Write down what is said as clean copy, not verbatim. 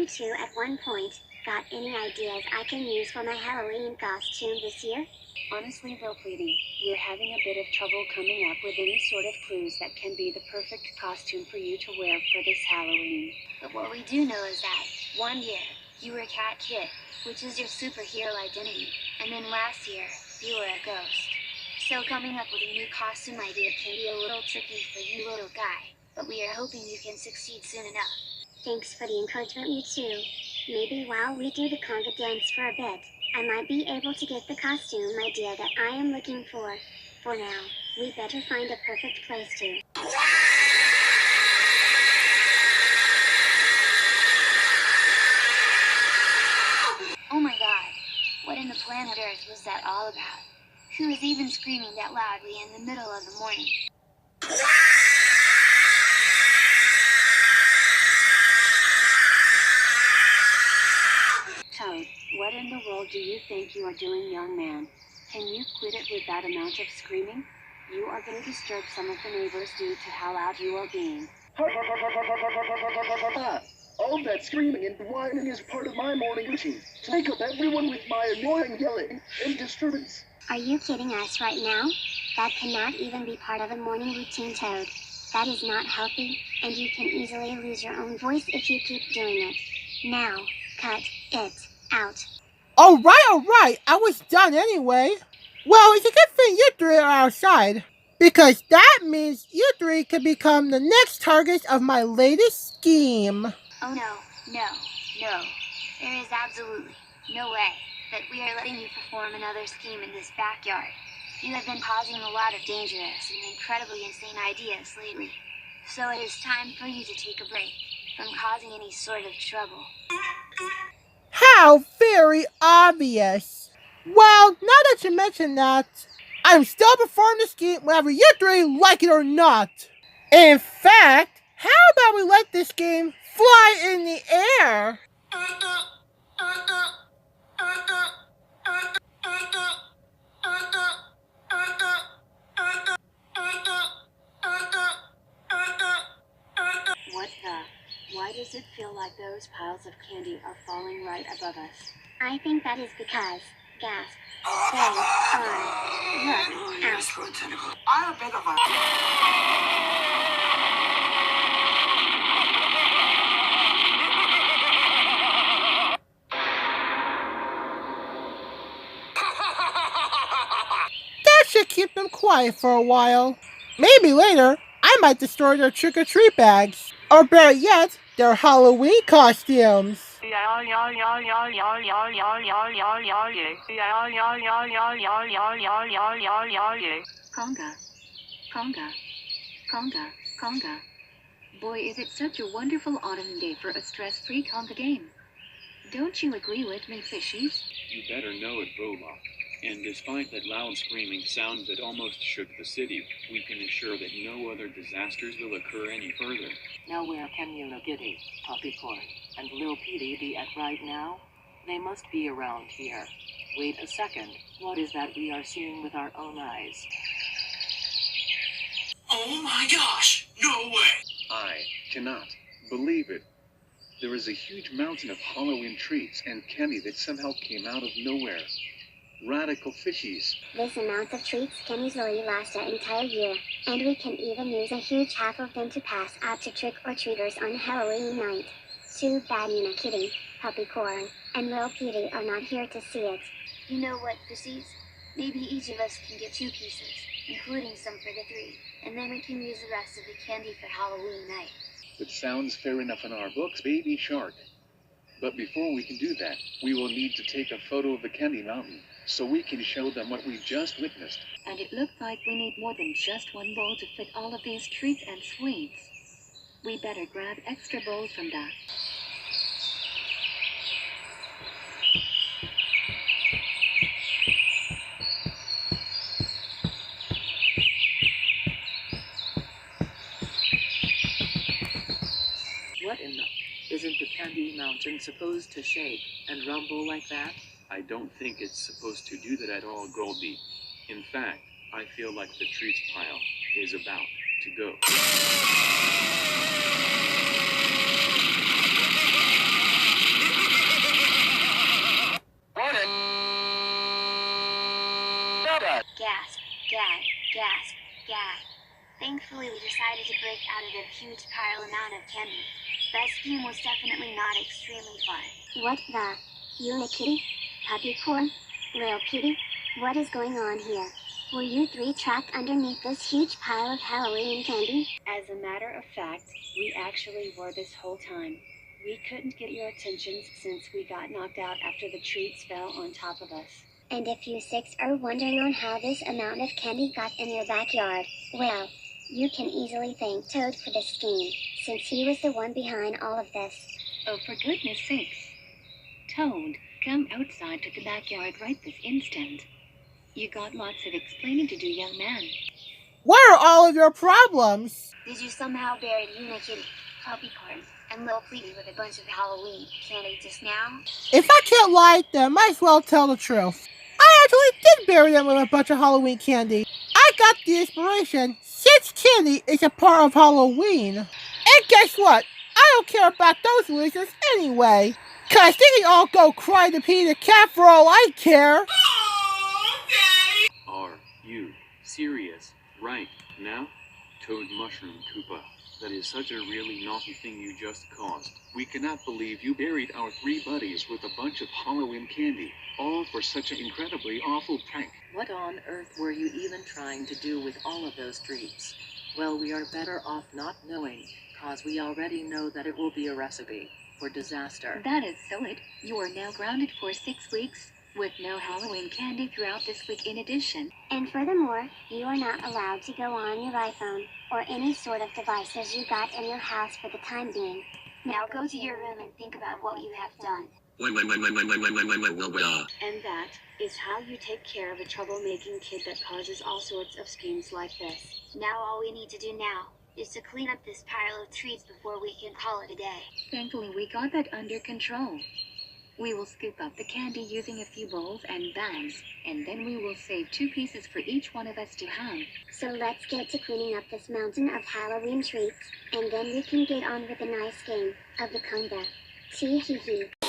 you two at one point. Got any ideas I can use for my Halloween costume this year? Honestly, Lil'Petey, we're having a bit of trouble coming up with any sort of clues that can be the perfect costume for you to wear for this Halloween. But what we do know is that one year you were Cat Kid, which is your superhero identity, and then last year you were a ghost. So coming up with a new costume idea can be a little tricky for you little guy, but we are hoping you can succeed soon enough. Thanks for the encouragement, you two. Maybe while we do the conga dance for a bit, I might be able to get the costume idea that I am looking for. For now, we better find a perfect place to. Oh my god, what in the planet Earth was that all about? Who is even screaming that loudly in the middle of the morning? Toad, what in the world do you think you are doing, young man? Can you quit it with that amount of screaming? You are going to disturb some of the neighbors due to how loud you are being. All that screaming and whining is part of my morning routine. To wake up everyone with my annoying yelling and disturbance. Are you kidding us right now? That cannot even be part of a morning routine, Toad. That is not healthy, and you can easily lose your own voice if you keep doing it. Now, cut it out. All right. I was done anyway. Well, it's a good thing you three are outside, because that means you three can become the next targets of my latest scheme. Oh no. There is absolutely no way that we are letting you perform another scheme in this backyard. You have been causing a lot of dangerous and incredibly insane ideas lately. So it is time for you to take a break from causing any sort of trouble. How very obvious. Well, now that you mention that, I'm still performing the scheme whether you three like it or not. In fact, how about we let this game fly in the air? What the? Why does it feel like those piles of candy are falling right above us? I think that is because, gasp, they are, look out. I'm a bit of a... That should keep them quiet for a while. Maybe later, I might destroy their trick-or-treat bags. Or better yet, their Halloween costumes. Conga. Boy, is it such a wonderful autumn day for a stress-free conga game. Don't you agree with me, fishies? You better know it, Boba. And despite that loud screaming sound that almost shook the city, we can ensure that no other disasters will occur any further. Now where can Unikitty, Puppycorn, and Lil'Petey be at right now? They must be around here. Wait a second, what is that we are seeing with our own eyes? Oh my gosh! No way! I cannot believe it. There is a huge mountain of Halloween treats and candy that somehow came out of nowhere. Radical fishies. This amount of treats can easily last an entire year, and we can even use a huge half of them to pass out to trick-or-treaters on Halloween night. Too bad Unikitty, Puppycorn, and Lil'Petey are not here to see it. You know what, Pussies? Maybe each of us can get 2 pieces, including some for the 3, and then we can use the rest of the candy for Halloween night. It sounds fair enough in our books, Baby Shark. But before we can do that, we will need to take a photo of the Candy Mountain, so we can show them what we've just witnessed. And it looks like we need more than just one bowl to fit all of these treats and sweets. We better grab extra bowls from that. What in the... Isn't the Candy Mountain supposed to shake and rumble like that? I don't think it's supposed to do that at all, Goldie. In fact, I feel like the treats pile is about to go. Gasp, gag, gasp, gag. Thankfully, we decided to break out of the huge pile amount of candy. That scheme was definitely not extremely fun. What the? Unikitty? Puppycorn? Lil'Petey? What is going on here? Were you three trapped underneath this huge pile of Halloween candy? As a matter of fact, we actually were this whole time. We couldn't get your attention since we got knocked out after the treats fell on top of us. And if you six are wondering on how this amount of candy got in your backyard, well, you can easily thank Toad for this scheme, since he was the one behind all of this. Oh, for goodness sakes. Toad, come outside to the backyard right this instant. You got lots of explaining to do, young man. What are all of your problems? Did you somehow bury Unikitty, Puppycorn, and Lil'Petey with a bunch of Halloween candy just now? If I can't lie, then I might as well tell the truth. I actually did bury them with a bunch of Halloween candy. I got the inspiration since candy is a part of Halloween. And guess what? I don't care about those losers anyway. Cause they can all go cry to Pete the Cat for all I care. Are you serious right now? Toad Mushroom Koopa. That is such a really naughty thing you just caused. We cannot believe you buried our three buddies with a bunch of Halloween candy, all for such an incredibly awful prank. What on earth were you even trying to do with all of those treats? Well, we are better off not knowing, cause we already know that it will be a recipe for disaster. That is so it. You are now grounded for 6 weeks, with no Halloween candy throughout this week in addition. And furthermore, you are not allowed to go on your iPhone, or any sort of devices you got in your house for the time being. Now go to your room and think about what you have done. And that is how you take care of a troublemaking kid that causes all sorts of schemes like this. Now all we need to do now is to clean up this pile of treats before we can call it a day. Thankfully, we got that under control. We will scoop up the candy using a few bowls and bags, and then we will save 2 pieces for each one of us to have. So let's get to cleaning up this mountain of Halloween treats, and then we can get on with a nice game of the conga. Tee hee hee.